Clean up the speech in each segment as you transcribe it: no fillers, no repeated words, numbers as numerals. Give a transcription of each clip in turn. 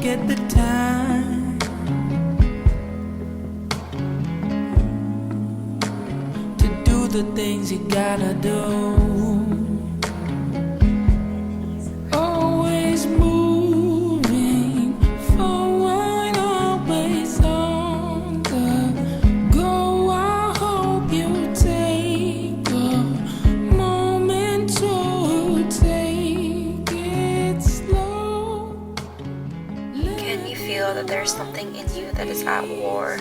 get the time to do the things you gotta do. Always moving forward, always on the go. I hope you take a moment to take it slow. Can you feel that there's something in you that is at war?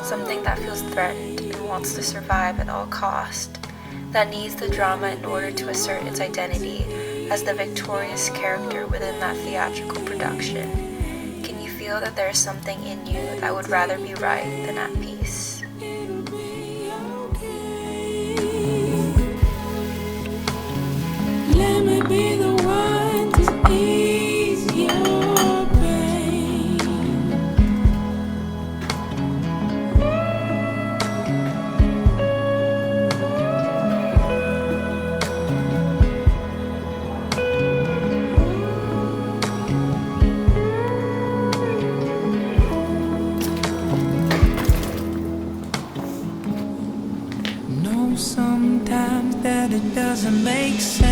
Something that feels threatened and wants to survive at all cost, that needs the drama in order to assert its identity as the victorious character within that theatrical production? Can you feel that there's something in you that would rather be right than at peace? Let me be the one to ease your pain. Know sometimes that it doesn't make sense.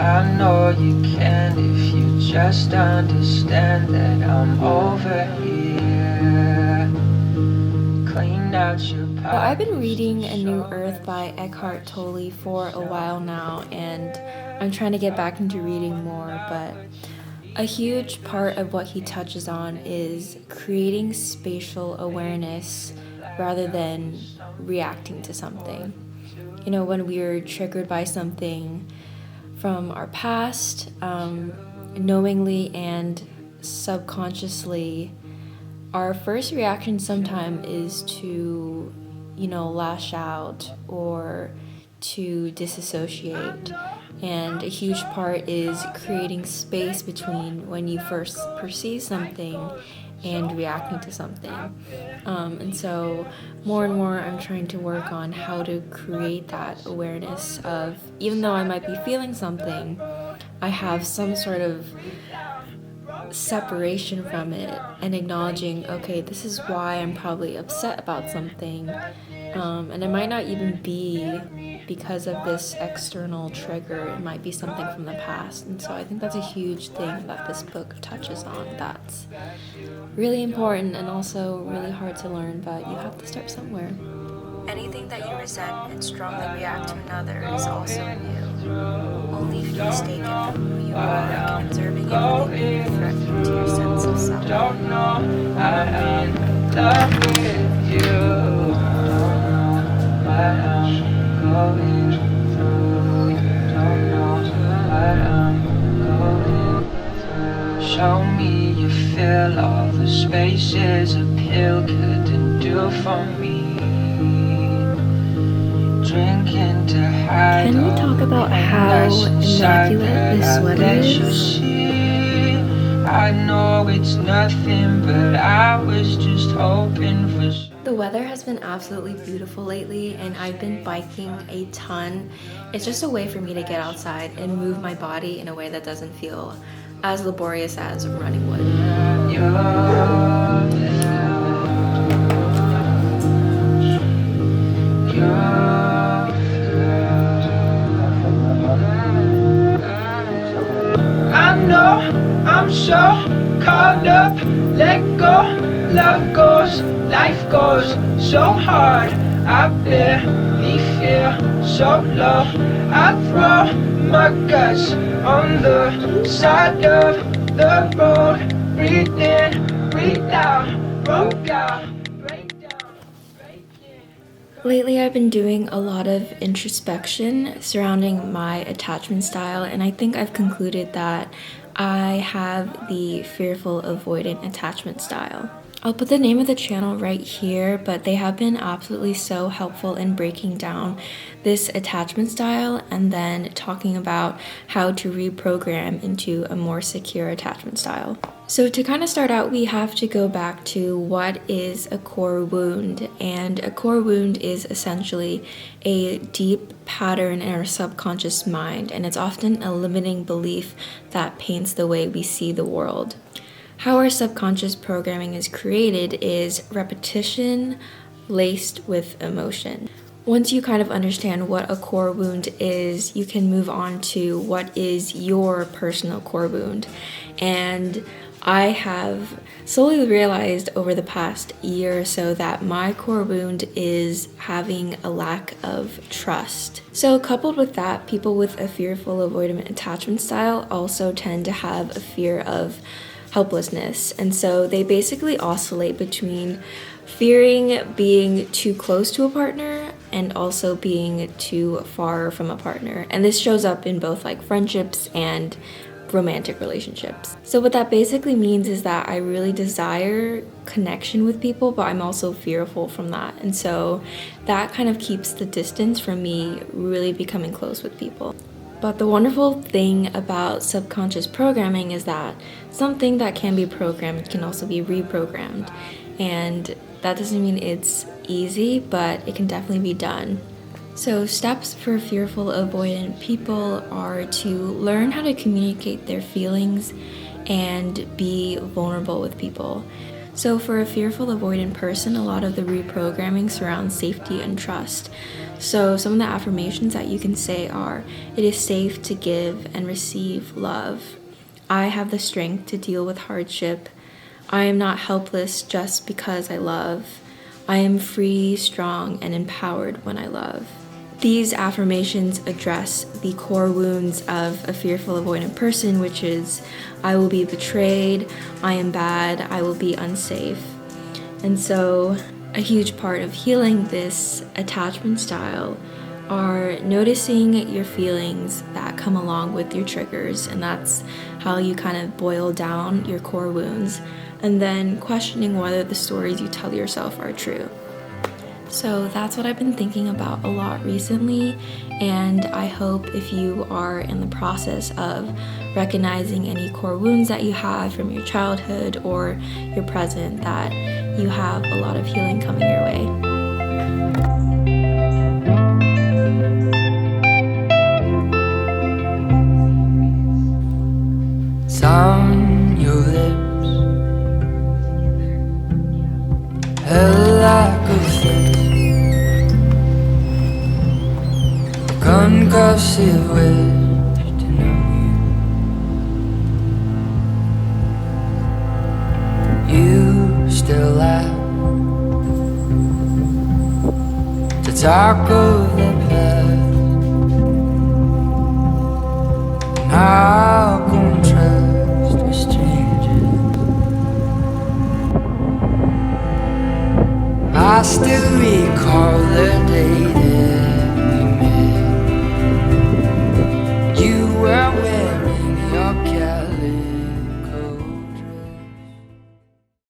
I know you can if you just understand that I'm over here. Clean out your Well, I've been reading A New Earth by Eckhart Tolle for a while now, and I'm trying to get back into reading more, but a huge part of what he touches on is creating spatial awareness rather than reacting to something. You know, when we're triggered by something from our past, knowingly and subconsciously, our first reaction sometimes is to, lash out or to disassociate. And a huge part is creating space between when you first perceive something and reacting to something. And so more and more I'm trying to work on how to create that awareness of, even though I might be feeling something, I have some sort of separation from it and acknowledging, okay, this is why I'm probably upset about something. And it might not even be because of this external trigger. It might be something from the past. And so I think that's a huge thing that this book touches on. That's really important and also really hard to learn, but you have to start somewhere. Anything that you resent and strongly react to another is also in you. Only if you mistake it for who you are and observing everything can be threatening to your sense of self. don't know I am in love with you. Don't know what I'm going through. Don't know what I'm going through. Show me you feel all the spaces a pill couldn't do for me. Drinking to hide. Can we talk about how immaculate this sweater is? I know it's nothing, but I was just hoping for. The weather has been absolutely beautiful lately, and I've been biking a ton. It's just a way for me to get outside and move my body in a way that doesn't feel as laborious as running would. I know I'm so caught up, let go, love goes, life goes so hard. I barely feel so low. I throw my guts on the side of the road. Breathe in, breathe out, broke out, break down, break in. Lately, I've been doing a lot of introspection surrounding my attachment style, and I think I've concluded that I have the fearful avoidant attachment style. I'll put the name of the channel right here, but they have been absolutely so helpful in breaking down this attachment style and then talking about how to reprogram into a more secure attachment style. So to kind of start out, we have to go back to what is a core wound. And a core wound is essentially a deep pattern in our subconscious mind, and it's often a limiting belief that paints the way we see the world. How our subconscious programming is created is repetition laced with emotion. Once you kind of understand what a core wound is, you can move on to what is your personal core wound. And I have slowly realized over the past year or so that my core wound is having a lack of trust. So coupled with that, people with a fearful avoidant attachment style also tend to have a fear of helplessness, and so they basically oscillate between fearing being too close to a partner and also being too far from a partner. And this shows up in both like friendships and romantic relationships. So what that basically means is that I really desire connection with people, but I'm also fearful from that, and so that kind of keeps the distance from me really becoming close with people. But the wonderful thing about subconscious programming is that something that can be programmed can also be reprogrammed. And that doesn't mean it's easy, but it can definitely be done. So steps for fearful avoidant people are to learn how to communicate their feelings and be vulnerable with people. So for a fearful avoidant person, a lot of the reprogramming surrounds safety and trust. So some of the affirmations that you can say are, it is safe to give and receive love. I have the strength to deal with hardship. I am not helpless just because I love. I am free, strong, and empowered when I love. These affirmations address the core wounds of a fearful avoidant person, which is, I will be betrayed, I am bad, I will be unsafe. And so a huge part of healing this attachment style are noticing your feelings that come along with your triggers, and that's how you kind of boil down your core wounds, and then questioning whether the stories you tell yourself are true. So that's what I've been thinking about a lot recently, and I hope if you are in the process of recognizing any core wounds that you have from your childhood or your present, that you have a lot of healing coming your way. On your lips, held like a fist, concussive wish to know you. You still laugh to talk of the past, and how contrast with strangers. I still recall it.